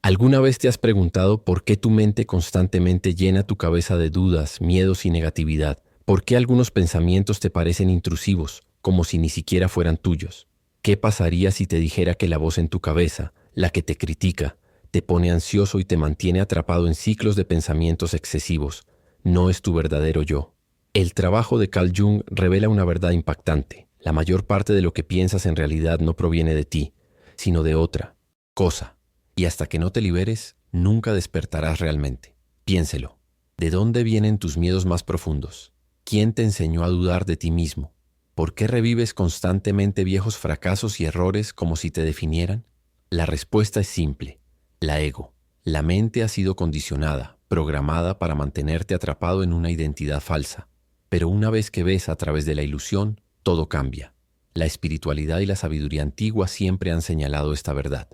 ¿Alguna vez te has preguntado por qué tu mente constantemente llena tu cabeza de dudas, miedos y negatividad? ¿Por qué algunos pensamientos te parecen intrusivos, como si ni siquiera fueran tuyos? ¿Qué pasaría si te dijera que la voz en tu cabeza, la que te critica, te pone ansioso y te mantiene atrapado en ciclos de pensamientos excesivos, no es tu verdadero yo? El trabajo de Carl Jung revela una verdad impactante. La mayor parte de lo que piensas en realidad no proviene de ti, sino de otra cosa. Y hasta que no te liberes, nunca despertarás realmente. Piénselo. ¿De dónde vienen tus miedos más profundos? ¿Quién te enseñó a dudar de ti mismo? ¿Por qué revives constantemente viejos fracasos y errores como si te definieran? La respuesta es simple. La ego. La mente ha sido condicionada, programada para mantenerte atrapado en una identidad falsa. Pero una vez que ves a través de la ilusión, todo cambia. La espiritualidad y la sabiduría antigua siempre han señalado esta verdad.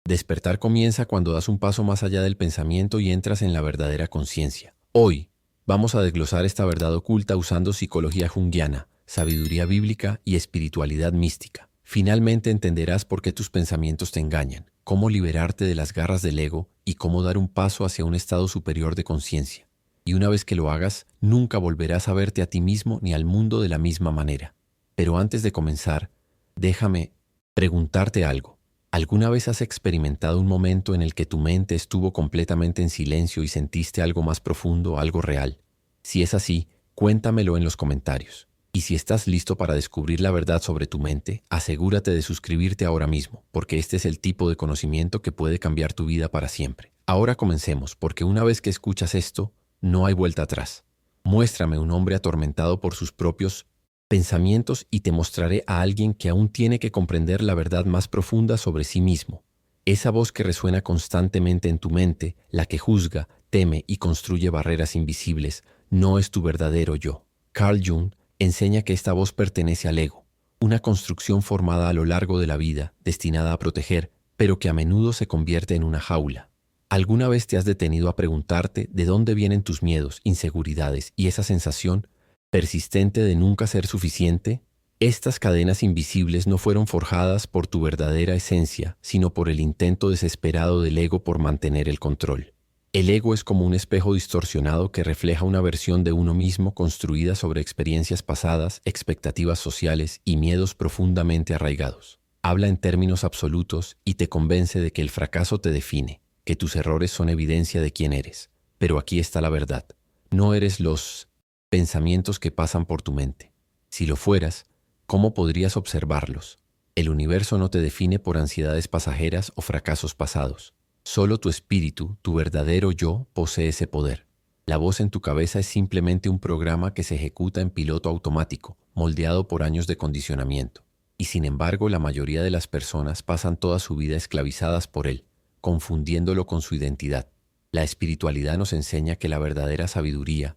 Despertar comienza cuando das un paso más allá del pensamiento y entras en la verdadera conciencia. Hoy, vamos a desglosar esta verdad oculta usando psicología junguiana, sabiduría bíblica y espiritualidad mística. Finalmente entenderás por qué tus pensamientos te engañan, cómo liberarte de las garras del ego y cómo dar un paso hacia un estado superior de conciencia. Y una vez que lo hagas, nunca volverás a verte a ti mismo ni al mundo de la misma manera. Pero antes de comenzar, déjame preguntarte algo. ¿Alguna vez has experimentado un momento en el que tu mente estuvo completamente en silencio y sentiste algo más profundo, algo real? Si es así, cuéntamelo en los comentarios. Y si estás listo para descubrir la verdad sobre tu mente, asegúrate de suscribirte ahora mismo, porque este es el tipo de conocimiento que puede cambiar tu vida para siempre. Ahora comencemos, porque una vez que escuchas esto, no hay vuelta atrás. Muéstrame un hombre atormentado por sus propios pensamientos y te mostraré a alguien que aún tiene que comprender la verdad más profunda sobre sí mismo. Esa voz que resuena constantemente en tu mente, la que juzga, teme y construye barreras invisibles, no es tu verdadero yo. Carl Jung enseña que esta voz pertenece al ego, una construcción formada a lo largo de la vida, destinada a proteger, pero que a menudo se convierte en una jaula. ¿Alguna vez te has detenido a preguntarte de dónde vienen tus miedos, inseguridades y esa sensación persistente de nunca ser suficiente? Estas cadenas invisibles no fueron forjadas por tu verdadera esencia, sino por el intento desesperado del ego por mantener el control. El ego es como un espejo distorsionado que refleja una versión de uno mismo construida sobre experiencias pasadas, expectativas sociales y miedos profundamente arraigados. Habla en términos absolutos y te convence de que el fracaso te define, que tus errores son evidencia de quién eres. Pero aquí está la verdad. No eres los pensamientos que pasan por tu mente. Si lo fueras, ¿cómo podrías observarlos? El universo no te define por ansiedades pasajeras o fracasos pasados. Solo tu espíritu, tu verdadero yo, posee ese poder. La voz en tu cabeza es simplemente un programa que se ejecuta en piloto automático, moldeado por años de condicionamiento. Y sin embargo, la mayoría de las personas pasan toda su vida esclavizadas por él, confundiéndolo con su identidad. La espiritualidad nos enseña que la verdadera sabiduría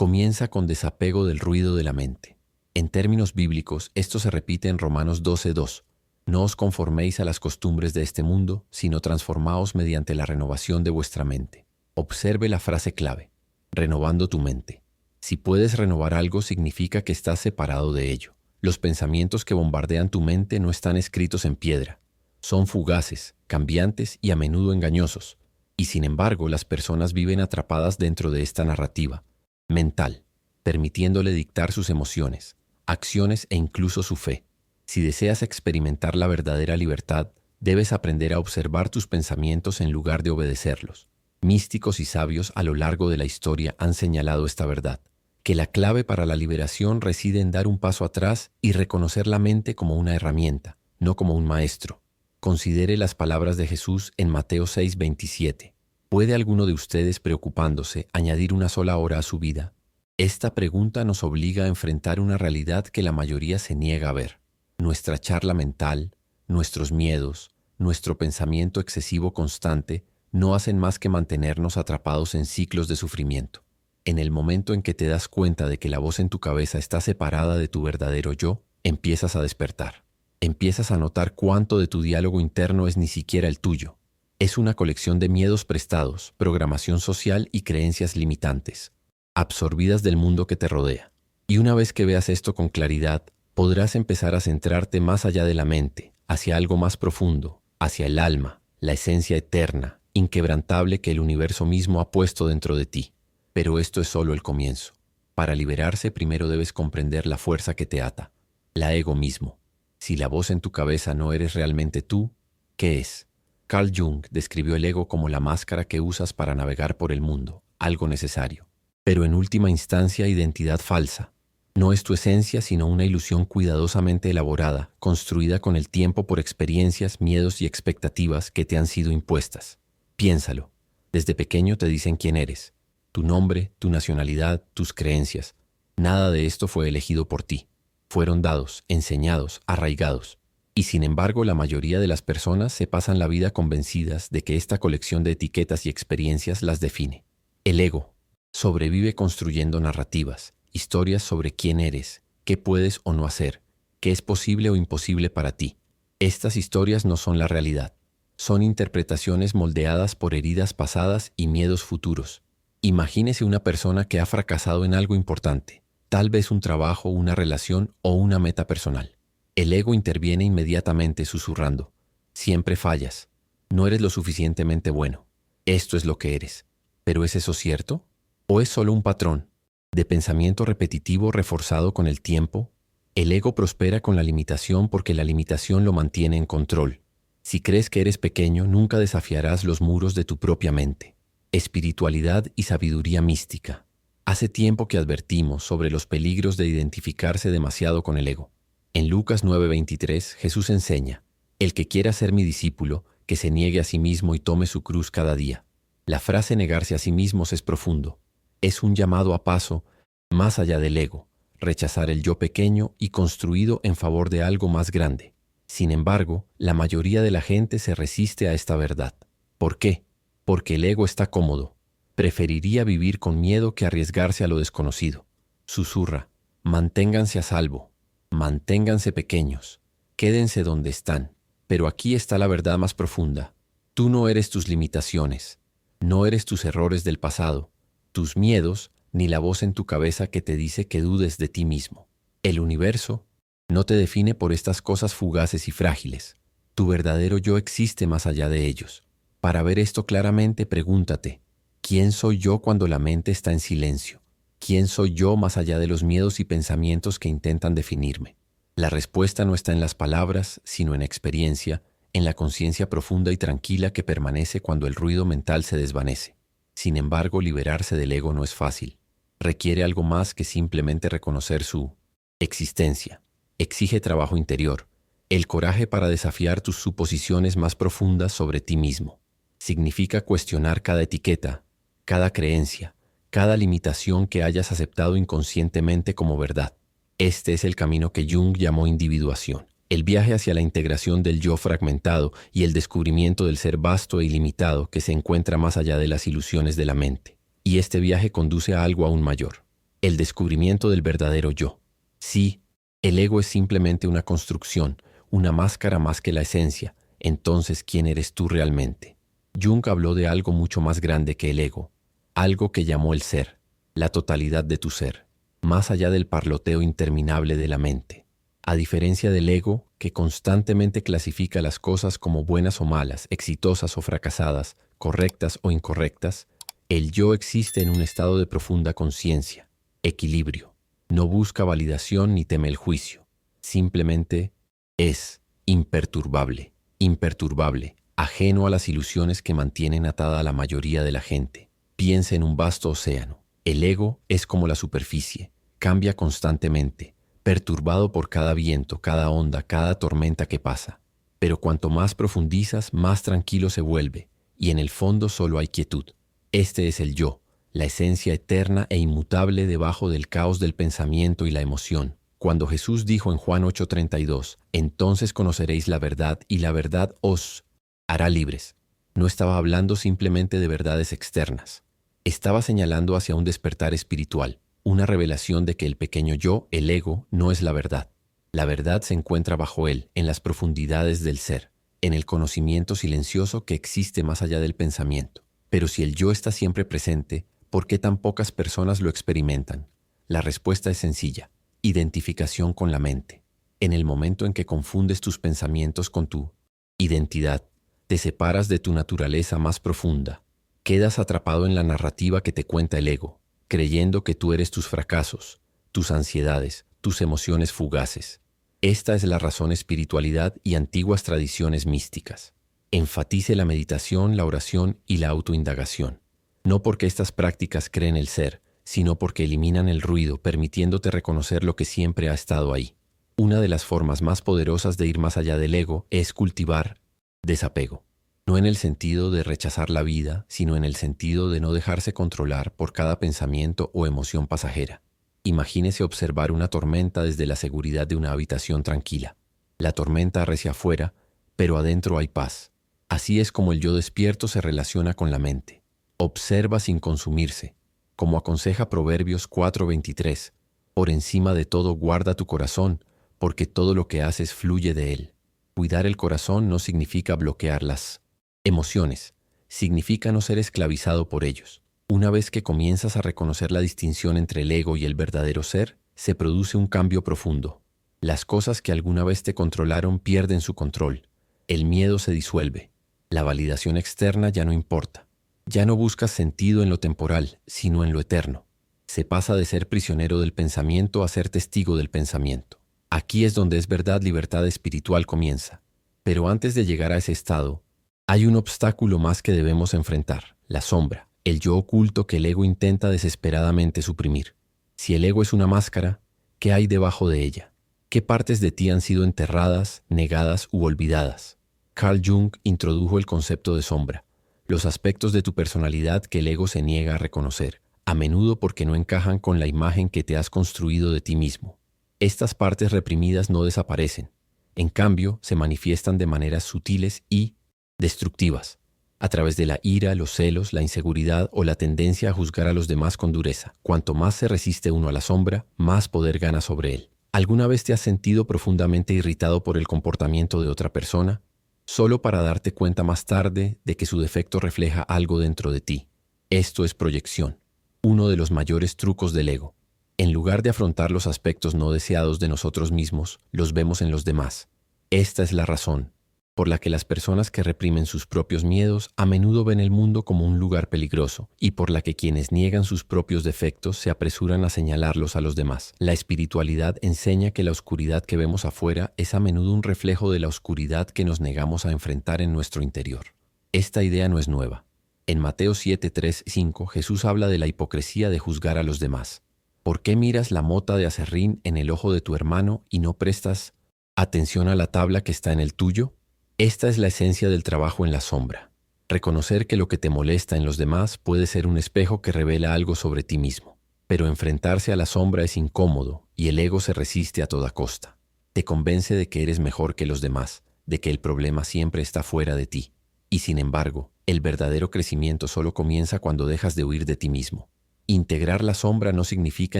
comienza con desapego del ruido de la mente. En términos bíblicos, esto se repite en Romanos 12:2. No os conforméis a las costumbres de este mundo, sino transformaos mediante la renovación de vuestra mente. Observe la frase clave, renovando tu mente. Si puedes renovar algo, significa que estás separado de ello. Los pensamientos que bombardean tu mente no están escritos en piedra. Son fugaces, cambiantes y a menudo engañosos. Y sin embargo, las personas viven atrapadas dentro de esta narrativa mental, permitiéndole dictar sus emociones, acciones e incluso su fe. Si deseas experimentar la verdadera libertad, debes aprender a observar tus pensamientos en lugar de obedecerlos. Místicos y sabios a lo largo de la historia han señalado esta verdad, que la clave para la liberación reside en dar un paso atrás y reconocer la mente como una herramienta, no como un maestro. Considere las palabras de Jesús en Mateo 6:27. ¿Puede alguno de ustedes, preocupándose, añadir una sola hora a su vida? Esta pregunta nos obliga a enfrentar una realidad que la mayoría se niega a ver. Nuestra charla mental, nuestros miedos, nuestro pensamiento excesivo constante no hacen más que mantenernos atrapados en ciclos de sufrimiento. En el momento en que te das cuenta de que la voz en tu cabeza está separada de tu verdadero yo, empiezas a despertar. Empiezas a notar cuánto de tu diálogo interno es ni siquiera el tuyo. Es una colección de miedos prestados, programación social y creencias limitantes, absorbidas del mundo que te rodea. Y una vez que veas esto con claridad, podrás empezar a centrarte más allá de la mente, hacia algo más profundo, hacia el alma, la esencia eterna, inquebrantable que el universo mismo ha puesto dentro de ti. Pero esto es solo el comienzo. Para liberarse, primero debes comprender la fuerza que te ata, la ego mismo. Si la voz en tu cabeza no eres realmente tú, ¿qué es? Carl Jung describió el ego como la máscara que usas para navegar por el mundo, algo necesario. Pero en última instancia, identidad falsa. No es tu esencia, sino una ilusión cuidadosamente elaborada, construida con el tiempo por experiencias, miedos y expectativas que te han sido impuestas. Piénsalo. Desde pequeño te dicen quién eres. Tu nombre, tu nacionalidad, tus creencias. Nada de esto fue elegido por ti. Fueron dados, enseñados, arraigados. Y sin embargo, la mayoría de las personas se pasan la vida convencidas de que esta colección de etiquetas y experiencias las define. El ego sobrevive construyendo narrativas, historias sobre quién eres, qué puedes o no hacer, qué es posible o imposible para ti. Estas historias no son la realidad. Son interpretaciones moldeadas por heridas pasadas y miedos futuros. Imagínese una persona que ha fracasado en algo importante, tal vez un trabajo, una relación o una meta personal. El ego interviene inmediatamente susurrando: siempre fallas, no eres lo suficientemente bueno, esto es lo que eres. ¿Pero es eso cierto? ¿O es solo un patrón de pensamiento repetitivo reforzado con el tiempo? El ego prospera con la limitación porque la limitación lo mantiene en control. Si crees que eres pequeño, nunca desafiarás los muros de tu propia mente. Espiritualidad y sabiduría mística. Hace tiempo que advertimos sobre los peligros de identificarse demasiado con el ego. En Lucas 9:23, Jesús enseña: el que quiera ser mi discípulo, que se niegue a sí mismo y tome su cruz cada día. La frase negarse a sí mismos es profundo. Es un llamado a paso más allá del ego, rechazar el yo pequeño y construido en favor de algo más grande. Sin embargo, la mayoría de la gente se resiste a esta verdad. ¿Por qué? Porque el ego está cómodo. Preferiría vivir con miedo que arriesgarse a lo desconocido. Susurra: manténganse a salvo, manténganse pequeños, quédense donde están. Pero aquí está la verdad más profunda. Tú no eres tus limitaciones, no eres tus errores del pasado, tus miedos, ni la voz en tu cabeza que te dice que dudes de ti mismo. El universo no te define por estas cosas fugaces y frágiles. Tu verdadero yo existe más allá de ellos. Para ver esto claramente, pregúntate: ¿quién soy yo cuando la mente está en silencio? ¿Quién soy yo más allá de los miedos y pensamientos que intentan definirme? La respuesta no está en las palabras, sino en experiencia, en la conciencia profunda y tranquila que permanece cuando el ruido mental se desvanece. Sin embargo, liberarse del ego no es fácil. Requiere algo más que simplemente reconocer su existencia. Exige trabajo interior, el coraje para desafiar tus suposiciones más profundas sobre ti mismo. Significa cuestionar cada etiqueta, cada creencia, cada limitación que hayas aceptado inconscientemente como verdad. Este es el camino que Jung llamó individuación, el viaje hacia la integración del yo fragmentado y el descubrimiento del ser vasto e ilimitado que se encuentra más allá de las ilusiones de la mente. Y este viaje conduce a algo aún mayor, el descubrimiento del verdadero yo. Sí, el ego es simplemente una construcción, una máscara más que la esencia. Entonces, ¿quién eres tú realmente? Jung habló de algo mucho más grande que el ego, algo que llamó el ser, la totalidad de tu ser, más allá del parloteo interminable de la mente. A diferencia del ego, que constantemente clasifica las cosas como buenas o malas, exitosas o fracasadas, correctas o incorrectas, el yo existe en un estado de profunda conciencia, equilibrio. No busca validación ni teme el juicio. Simplemente es imperturbable, imperturbable, ajeno a las ilusiones que mantienen atada a la mayoría de la gente. Piensa en un vasto océano. El ego es como la superficie, cambia constantemente, perturbado por cada viento, cada onda, cada tormenta que pasa. Pero cuanto más profundizas, más tranquilo se vuelve, y en el fondo solo hay quietud. Este es el yo, la esencia eterna e inmutable debajo del caos del pensamiento y la emoción. Cuando Jesús dijo en Juan 8:32, entonces conoceréis la verdad y la verdad os hará libres, no estaba hablando simplemente de verdades externas. Estaba señalando hacia un despertar espiritual, una revelación de que el pequeño yo, el ego, no es la verdad. La verdad se encuentra bajo él, en las profundidades del ser, en el conocimiento silencioso que existe más allá del pensamiento. Pero si el yo está siempre presente, ¿por qué tan pocas personas lo experimentan? La respuesta es sencilla: identificación con la mente. En el momento en que confundes tus pensamientos con tu identidad, Te separas de tu naturaleza más profunda. Quedas atrapado en la narrativa que te cuenta el ego, creyendo que tú eres tus fracasos, tus ansiedades, tus emociones fugaces. Esta es la razón espiritualidad y antiguas tradiciones místicas. Enfatice la meditación, la oración y la autoindagación. No porque estas prácticas creen el ser, sino porque eliminan el ruido, permitiéndote reconocer lo que siempre ha estado ahí. Una de las formas más poderosas de ir más allá del ego es cultivar desapego. No en el sentido de rechazar la vida, sino en el sentido de no dejarse controlar por cada pensamiento o emoción pasajera. Imagínese observar una tormenta desde la seguridad de una habitación tranquila. La tormenta arrecia afuera, pero adentro hay paz. Así es como el yo despierto se relaciona con la mente. Observa sin consumirse. Como aconseja Proverbios 4:23, por encima de todo guarda tu corazón, porque todo lo que haces fluye de él. Cuidar el corazón no significa bloquear las emociones, significa no ser esclavizado por ellos. Una vez que comienzas a reconocer la distinción entre el ego y el verdadero ser, se produce un cambio profundo. Las cosas que alguna vez te controlaron pierden su control. El miedo se disuelve. La validación externa ya no importa. Ya no buscas sentido en lo temporal, sino en lo eterno. Se pasa de ser prisionero del pensamiento a ser testigo del pensamiento. Aquí es donde es verdad libertad espiritual comienza. Pero antes de llegar a ese estado, hay un obstáculo más que debemos enfrentar, la sombra, el yo oculto que el ego intenta desesperadamente suprimir. Si el ego es una máscara, ¿qué hay debajo de ella? ¿Qué partes de ti han sido enterradas, negadas u olvidadas? Carl Jung introdujo el concepto de sombra, los aspectos de tu personalidad que el ego se niega a reconocer, a menudo porque no encajan con la imagen que te has construido de ti mismo. Estas partes reprimidas no desaparecen, en cambio se manifiestan de maneras sutiles y destructivas, a través de la ira, los celos, la inseguridad o la tendencia a juzgar a los demás con dureza. Cuanto más se resiste uno a la sombra, más poder gana sobre él. ¿Alguna vez te has sentido profundamente irritado por el comportamiento de otra persona? Solo para darte cuenta más tarde de que su defecto refleja algo dentro de ti. Esto es proyección, uno de los mayores trucos del ego. En lugar de afrontar los aspectos no deseados de nosotros mismos, los vemos en los demás. Esta es la razón por la que las personas que reprimen sus propios miedos a menudo ven el mundo como un lugar peligroso y por la que quienes niegan sus propios defectos se apresuran a señalarlos a los demás. La espiritualidad enseña que la oscuridad que vemos afuera es a menudo un reflejo de la oscuridad que nos negamos a enfrentar en nuestro interior. Esta idea no es nueva. En Mateo 7:3-5 Jesús habla de la hipocresía de juzgar a los demás. ¿Por qué miras la mota de aserrín en el ojo de tu hermano y no prestas atención a la tabla que está en el tuyo? Esta es la esencia del trabajo en la sombra. Reconocer que lo que te molesta en los demás puede ser un espejo que revela algo sobre ti mismo. Pero enfrentarse a la sombra es incómodo y el ego se resiste a toda costa. Te convence de que eres mejor que los demás, de que el problema siempre está fuera de ti. Y sin embargo, el verdadero crecimiento solo comienza cuando dejas de huir de ti mismo. Integrar la sombra no significa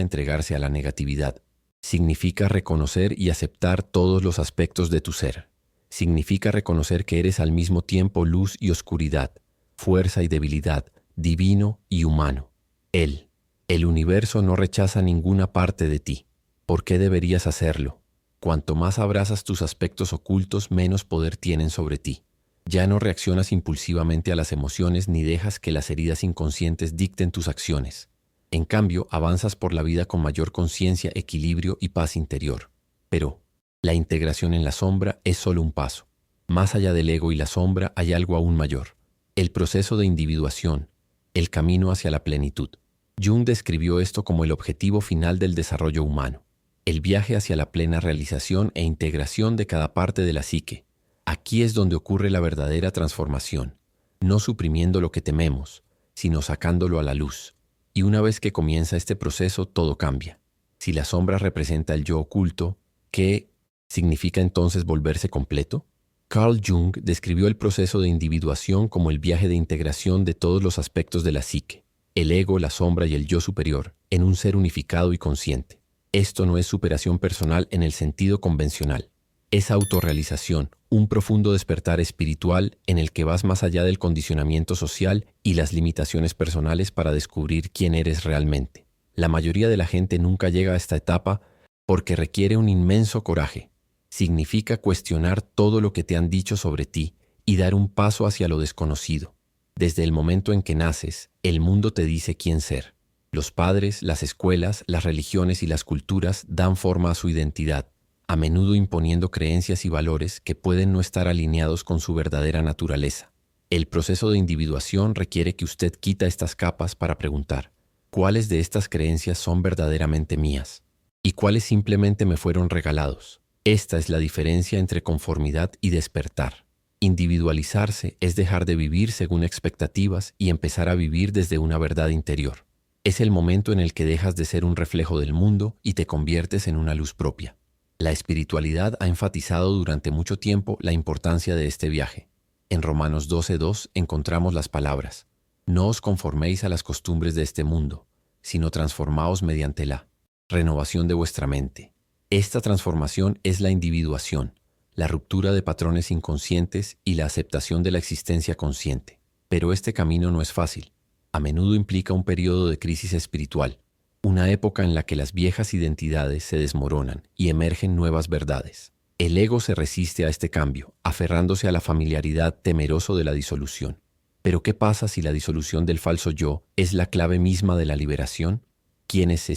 entregarse a la negatividad. Significa reconocer y aceptar todos los aspectos de tu ser. Significa reconocer que eres al mismo tiempo luz y oscuridad, fuerza y debilidad, divino y humano. El universo no rechaza ninguna parte de ti. ¿Por qué deberías hacerlo? Cuanto más abrazas tus aspectos ocultos, menos poder tienen sobre ti. Ya no reaccionas impulsivamente a las emociones ni dejas que las heridas inconscientes dicten tus acciones. En cambio, avanzas por la vida con mayor conciencia, equilibrio y paz interior. Pero la integración en la sombra es solo un paso. Más allá del ego y la sombra hay algo aún mayor. El proceso de individuación, el camino hacia la plenitud. Jung describió esto como el objetivo final del desarrollo humano. El viaje hacia la plena realización e integración de cada parte de la psique. Aquí es donde ocurre la verdadera transformación. No suprimiendo lo que tememos, sino sacándolo a la luz. Y una vez que comienza este proceso, todo cambia. Si la sombra representa el yo oculto, ¿qué significa entonces volverse completo? Carl Jung describió el proceso de individuación como el viaje de integración de todos los aspectos de la psique, el ego, la sombra y el yo superior, en un ser unificado y consciente. Esto no es superación personal en el sentido convencional. Es autorrealización, un profundo despertar espiritual en el que vas más allá del condicionamiento social y las limitaciones personales para descubrir quién eres realmente. La mayoría de la gente nunca llega a esta etapa porque requiere un inmenso coraje. Significa cuestionar todo lo que te han dicho sobre ti y dar un paso hacia lo desconocido. Desde el momento en que naces, el mundo te dice quién ser. Los padres, las escuelas, las religiones y las culturas dan forma a su identidad, a menudo imponiendo creencias y valores que pueden no estar alineados con su verdadera naturaleza. El proceso de individuación requiere que usted quita estas capas para preguntar, ¿cuáles de estas creencias son verdaderamente mías? ¿Y cuáles simplemente me fueron regalados? Esta es la diferencia entre conformidad y despertar. Individualizarse es dejar de vivir según expectativas y empezar a vivir desde una verdad interior. Es el momento en el que dejas de ser un reflejo del mundo y te conviertes en una luz propia. La espiritualidad ha enfatizado durante mucho tiempo la importancia de este viaje. En Romanos 12:2 encontramos las palabras: no os conforméis a las costumbres de este mundo, sino transformaos mediante la renovación de vuestra mente. Esta transformación es la individuación, la ruptura de patrones inconscientes y la aceptación de la existencia consciente. Pero este camino no es fácil. A menudo implica un periodo de crisis espiritual, una época en la que las viejas identidades se desmoronan y emergen nuevas verdades. El ego se resiste a este cambio, aferrándose a la familiaridad, temeroso de la disolución. Pero ¿qué pasa si la disolución del falso yo es la clave misma de la liberación? Quienes se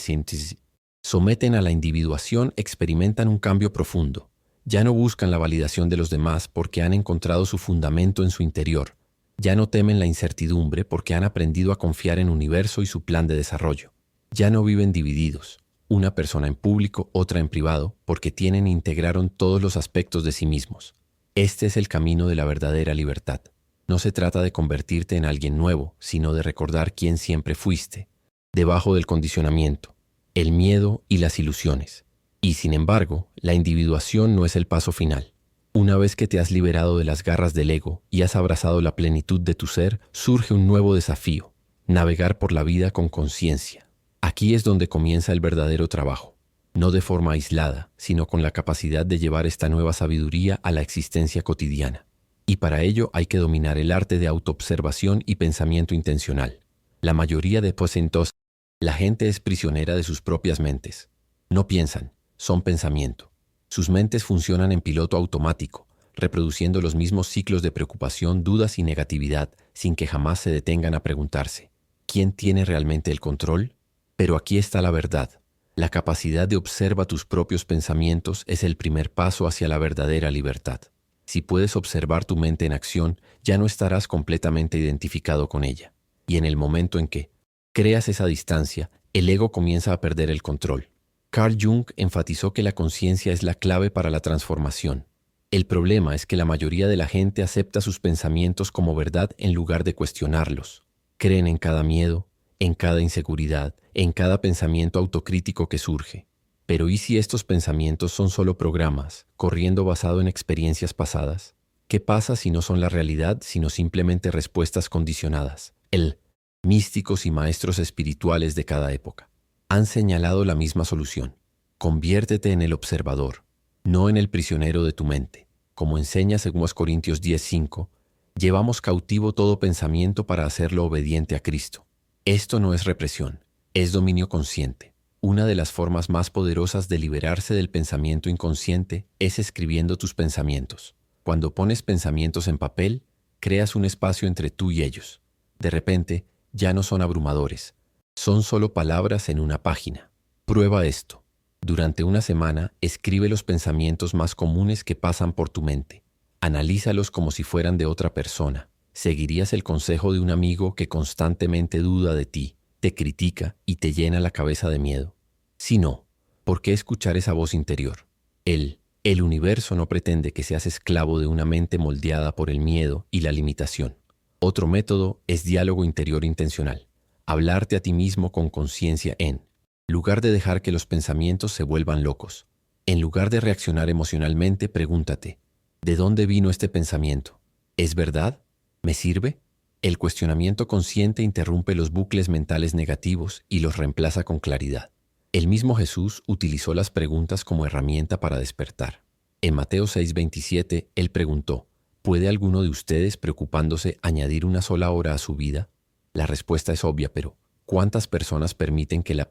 someten a la individuación experimentan un cambio profundo. Ya no buscan la validación de los demás porque han encontrado su fundamento en su interior. Ya no temen la incertidumbre porque han aprendido a confiar en el universo y su plan de desarrollo. Ya no viven divididos, una persona en público, otra en privado, porque tienen e integraron todos los aspectos de sí mismos. Este es el camino de la verdadera libertad. No se trata de convertirte en alguien nuevo, sino de recordar quién siempre fuiste, debajo del condicionamiento, el miedo y las ilusiones. Y sin embargo, la individuación no es el paso final. Una vez que te has liberado de las garras del ego y has abrazado la plenitud de tu ser, surge un nuevo desafío: navegar por la vida con conciencia. Aquí es donde comienza el verdadero trabajo, no de forma aislada, sino con la capacidad de llevar esta nueva sabiduría a la existencia cotidiana. Y para ello hay que dominar el arte de autoobservación y pensamiento intencional. La mayoría de entonces, la gente es prisionera de sus propias mentes. No piensan, son pensamiento. Sus mentes funcionan en piloto automático, reproduciendo los mismos ciclos de preocupación, dudas y negatividad, sin que jamás se detengan a preguntarse, ¿quién tiene realmente el control? Pero aquí está la verdad. La capacidad de observar tus propios pensamientos es el primer paso hacia la verdadera libertad. Si puedes observar tu mente en acción, ya no estarás completamente identificado con ella. Y en el momento en que creas esa distancia, el ego comienza a perder el control. Carl Jung enfatizó que la conciencia es la clave para la transformación. El problema es que la mayoría de la gente acepta sus pensamientos como verdad en lugar de cuestionarlos. Creen en cada miedo, en cada inseguridad, en cada pensamiento autocrítico que surge. Pero ¿y si estos pensamientos son solo programas, corriendo basado en experiencias pasadas? ¿Qué pasa si no son la realidad, sino simplemente respuestas condicionadas? Místicos y maestros espirituales de cada época han señalado la misma solución. Conviértete en el observador, no en el prisionero de tu mente. Como enseña 2 Corintios 10:5, llevamos cautivo todo pensamiento para hacerlo obediente a Cristo. Esto no es represión, es dominio consciente. Una de las formas más poderosas de liberarse del pensamiento inconsciente es escribiendo tus pensamientos. Cuando pones pensamientos en papel, creas un espacio entre tú y ellos. De repente, ya no son abrumadores. Son solo palabras en una página. Prueba esto. Durante una semana, escribe los pensamientos más comunes que pasan por tu mente. Analízalos como si fueran de otra persona. ¿Seguirías el consejo de un amigo que constantemente duda de ti, te critica y te llena la cabeza de miedo? Si no, ¿por qué escuchar esa voz interior? El universo no pretende que seas esclavo de una mente moldeada por el miedo y la limitación. Otro método es diálogo interior intencional. Hablarte a ti mismo con conciencia en lugar de dejar que los pensamientos se vuelvan locos. En lugar de reaccionar emocionalmente, pregúntate, ¿de dónde vino este pensamiento? ¿Es verdad? ¿Me sirve? El cuestionamiento consciente interrumpe los bucles mentales negativos y los reemplaza con claridad. El mismo Jesús utilizó las preguntas como herramienta para despertar. En Mateo 6:27, él preguntó, ¿puede alguno de ustedes, preocupándose, añadir una sola hora a su vida? La respuesta es obvia, pero ¿cuántas personas permiten que la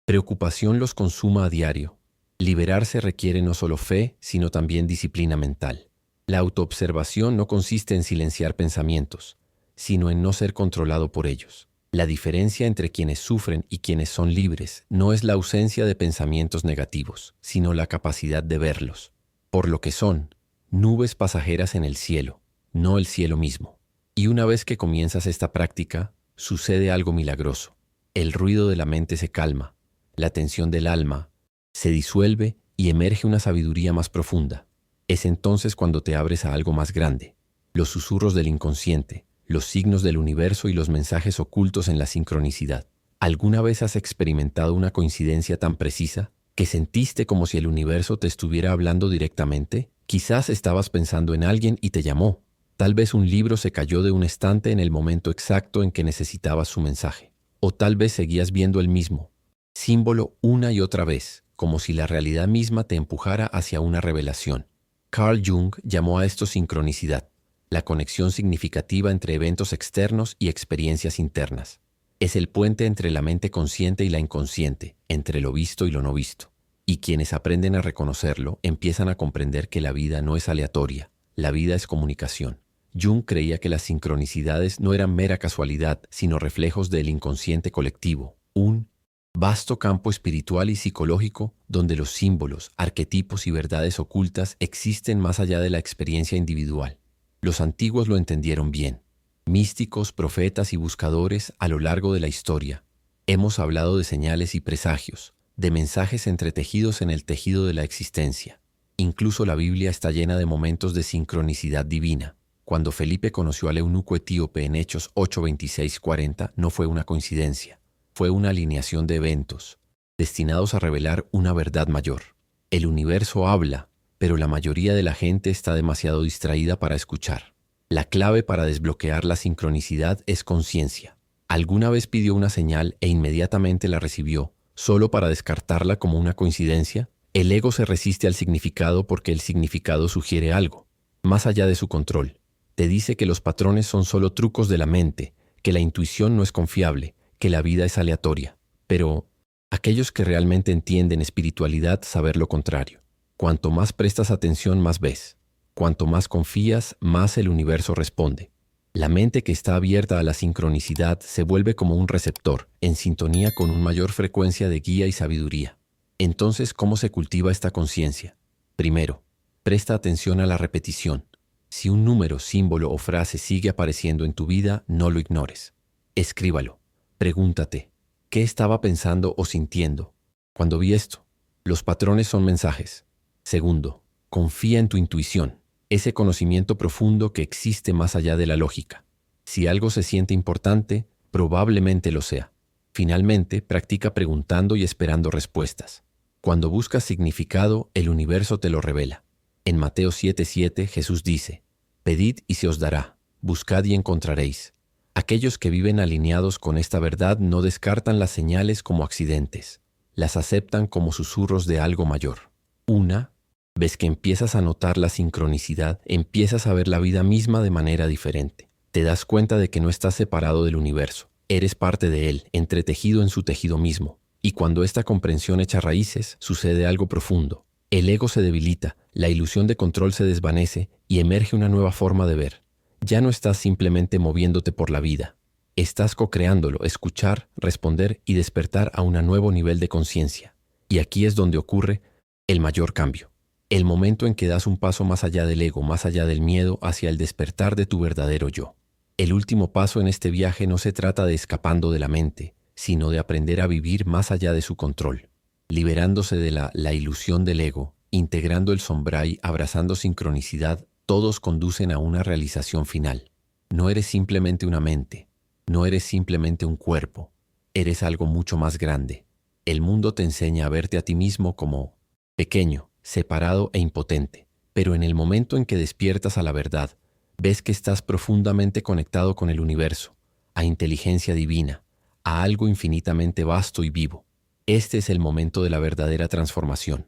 preocupación los consuma a diario? Liberarse requiere no solo fe, sino también disciplina mental. La autoobservación no consiste en silenciar pensamientos, sino en no ser controlado por ellos. La diferencia entre quienes sufren y quienes son libres no es la ausencia de pensamientos negativos, sino la capacidad de verlos, por lo que son, nubes pasajeras en el cielo, no el cielo mismo. Y una vez que comienzas esta práctica, sucede algo milagroso. El ruido de la mente se calma, la tensión del alma se disuelve y emerge una sabiduría más profunda. Es entonces cuando te abres a algo más grande, los susurros del inconsciente, los signos del universo y los mensajes ocultos en la sincronicidad. ¿Alguna vez has experimentado una coincidencia tan precisa que sentiste como si el universo te estuviera hablando directamente? Quizás estabas pensando en alguien y te llamó. Tal vez un libro se cayó de un estante en el momento exacto en que necesitabas su mensaje. O tal vez seguías viendo el mismo símbolo una y otra vez, como si la realidad misma te empujara hacia una revelación. Carl Jung llamó a esto sincronicidad, la conexión significativa entre eventos externos y experiencias internas. Es el puente entre la mente consciente y la inconsciente, entre lo visto y lo no visto. Y quienes aprenden a reconocerlo empiezan a comprender que la vida no es aleatoria, la vida es comunicación. Jung creía que las sincronicidades no eran mera casualidad, sino reflejos del inconsciente colectivo, un vasto campo espiritual y psicológico donde los símbolos, arquetipos y verdades ocultas existen más allá de la experiencia individual. Los antiguos lo entendieron bien. Místicos, profetas y buscadores a lo largo de la historia. Hemos hablado de señales y presagios, de mensajes entretejidos en el tejido de la existencia. Incluso la Biblia está llena de momentos de sincronicidad divina. Cuando Felipe conoció al eunuco etíope en Hechos 8:26-40, no fue una coincidencia. Fue una alineación de eventos, destinados a revelar una verdad mayor. El universo habla, pero la mayoría de la gente está demasiado distraída para escuchar. La clave para desbloquear la sincronicidad es conciencia. ¿Alguna vez pidió una señal e inmediatamente la recibió, solo para descartarla como una coincidencia? El ego se resiste al significado porque el significado sugiere algo, más allá de su control. Te dice que los patrones son solo trucos de la mente, que la intuición no es confiable, que la vida es aleatoria. Pero aquellos que realmente entienden espiritualidad saben lo contrario. Cuanto más prestas atención, más ves. Cuanto más confías, más el universo responde. La mente que está abierta a la sincronicidad se vuelve como un receptor, en sintonía con una mayor frecuencia de guía y sabiduría. Entonces, ¿cómo se cultiva esta conciencia? Primero, presta atención a la repetición. Si un número, símbolo o frase sigue apareciendo en tu vida, no lo ignores. Escríbalo. Pregúntate, ¿qué estaba pensando o sintiendo cuando vi esto? Los patrones son mensajes. Segundo, confía en tu intuición, ese conocimiento profundo que existe más allá de la lógica. Si algo se siente importante, probablemente lo sea. Finalmente, practica preguntando y esperando respuestas. Cuando buscas significado, el universo te lo revela. En Mateo 7:7, Jesús dice, «Pedid y se os dará, buscad y encontraréis». Aquellos que viven alineados con esta verdad no descartan las señales como accidentes, las aceptan como susurros de algo mayor. Una vez que empiezas a notar la sincronicidad, empiezas a ver la vida misma de manera diferente. Te das cuenta de que no estás separado del universo, eres parte de él, entretejido en su tejido mismo. Y cuando esta comprensión echa raíces, sucede algo profundo. El ego se debilita, la ilusión de control se desvanece y emerge una nueva forma de ver. Ya no estás simplemente moviéndote por la vida. Estás co-creándolo, escuchar, responder y despertar a un nuevo nivel de conciencia. Y aquí es donde ocurre el mayor cambio. El momento en que das un paso más allá del ego, más allá del miedo, hacia el despertar de tu verdadero yo. El último paso en este viaje no se trata de escapando de la mente, sino de aprender a vivir más allá de su control. Liberándose de la ilusión del ego, integrando el sombrai, abrazando sincronicidad, todos conducen a una realización final. No eres simplemente una mente, no eres simplemente un cuerpo, eres algo mucho más grande. El mundo te enseña a verte a ti mismo como pequeño, separado e impotente, pero en el momento en que despiertas a la verdad, ves que estás profundamente conectado con el universo, a inteligencia divina, a algo infinitamente vasto y vivo. Este es el momento de la verdadera transformación.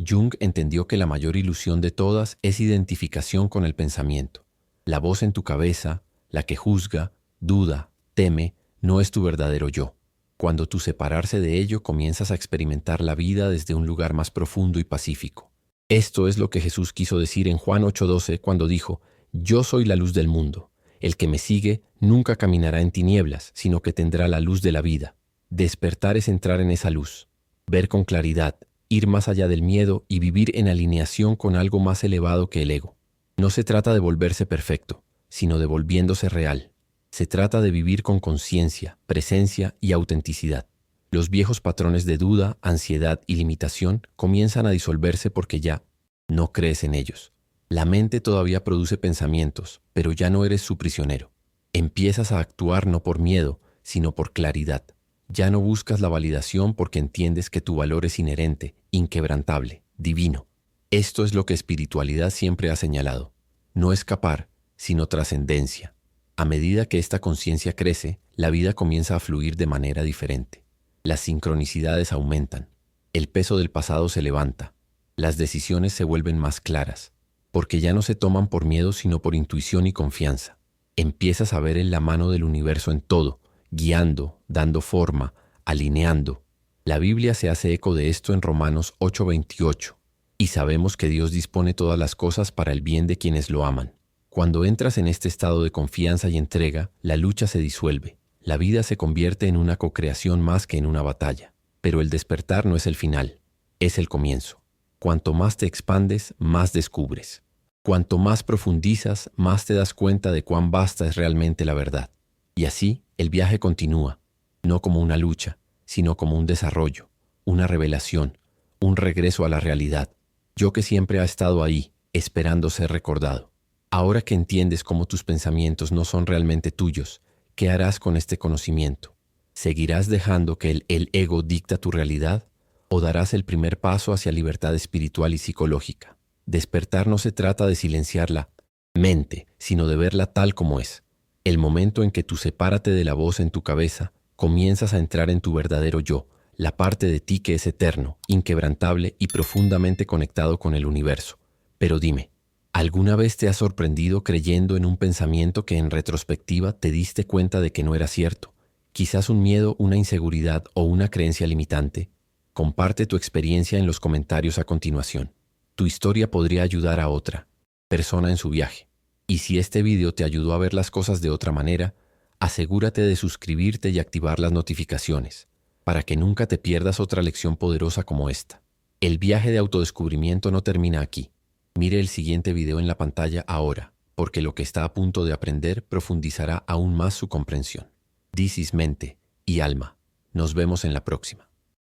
Jung entendió que la mayor ilusión de todas es identificación con el pensamiento. La voz en tu cabeza, la que juzga, duda, teme, no es tu verdadero yo. Cuando tú separarse de ello comienzas a experimentar la vida desde un lugar más profundo y pacífico. Esto es lo que Jesús quiso decir en Juan 8:12 cuando dijo: Yo soy la luz del mundo. El que me sigue nunca caminará en tinieblas, sino que tendrá la luz de la vida. Despertar es entrar en esa luz, ver con claridad, ir más allá del miedo y vivir en alineación con algo más elevado que el ego. No se trata de volverse perfecto, sino de volviéndose real. Se trata de vivir con conciencia, presencia y autenticidad. Los viejos patrones de duda, ansiedad y limitación comienzan a disolverse porque ya no crees en ellos. La mente todavía produce pensamientos, pero ya no eres su prisionero. Empiezas a actuar no por miedo, sino por claridad. Ya no buscas la validación porque entiendes que tu valor es inherente, inquebrantable, divino. Esto es lo que espiritualidad siempre ha señalado. No escapar, sino trascendencia. A medida que esta conciencia crece, la vida comienza a fluir de manera diferente. Las sincronicidades aumentan. El peso del pasado se levanta. Las decisiones se vuelven más claras, porque ya no se toman por miedo sino por intuición y confianza. Empiezas a ver en la mano del universo en todo, guiando, dando forma, alineando. La Biblia se hace eco de esto en Romanos 8:28, y sabemos que Dios dispone todas las cosas para el bien de quienes lo aman. Cuando entras en este estado de confianza y entrega, la lucha se disuelve. La vida se convierte en una cocreación más que en una batalla. Pero el despertar no es el final, es el comienzo. Cuanto más te expandes, más descubres. Cuanto más profundizas, más te das cuenta de cuán vasta es realmente la verdad. Y así, el viaje continúa, no como una lucha, sino como un desarrollo, una revelación, un regreso a la realidad. Yo que siempre ha estado ahí, esperando ser recordado. Ahora que entiendes cómo tus pensamientos no son realmente tuyos, ¿qué harás con este conocimiento? ¿Seguirás dejando que el ego dicta tu realidad? ¿O darás el primer paso hacia libertad espiritual y psicológica? Despertar no se trata de silenciar la mente, sino de verla tal como es. El momento en que tú sepárate de la voz en tu cabeza, comienzas a entrar en tu verdadero yo, la parte de ti que es eterno, inquebrantable y profundamente conectado con el universo. Pero dime, ¿alguna vez te has sorprendido creyendo en un pensamiento que en retrospectiva te diste cuenta de que no era cierto? Quizás un miedo, una inseguridad o una creencia limitante. Comparte tu experiencia en los comentarios a continuación. Tu historia podría ayudar a otra persona en su viaje. Y si este video te ayudó a ver las cosas de otra manera, asegúrate de suscribirte y activar las notificaciones, para que nunca te pierdas otra lección poderosa como esta. El viaje de autodescubrimiento no termina aquí. Mire el siguiente video en la pantalla ahora, porque lo que está a punto de aprender profundizará aún más su comprensión. This is Mente y Alma. Nos vemos en la próxima.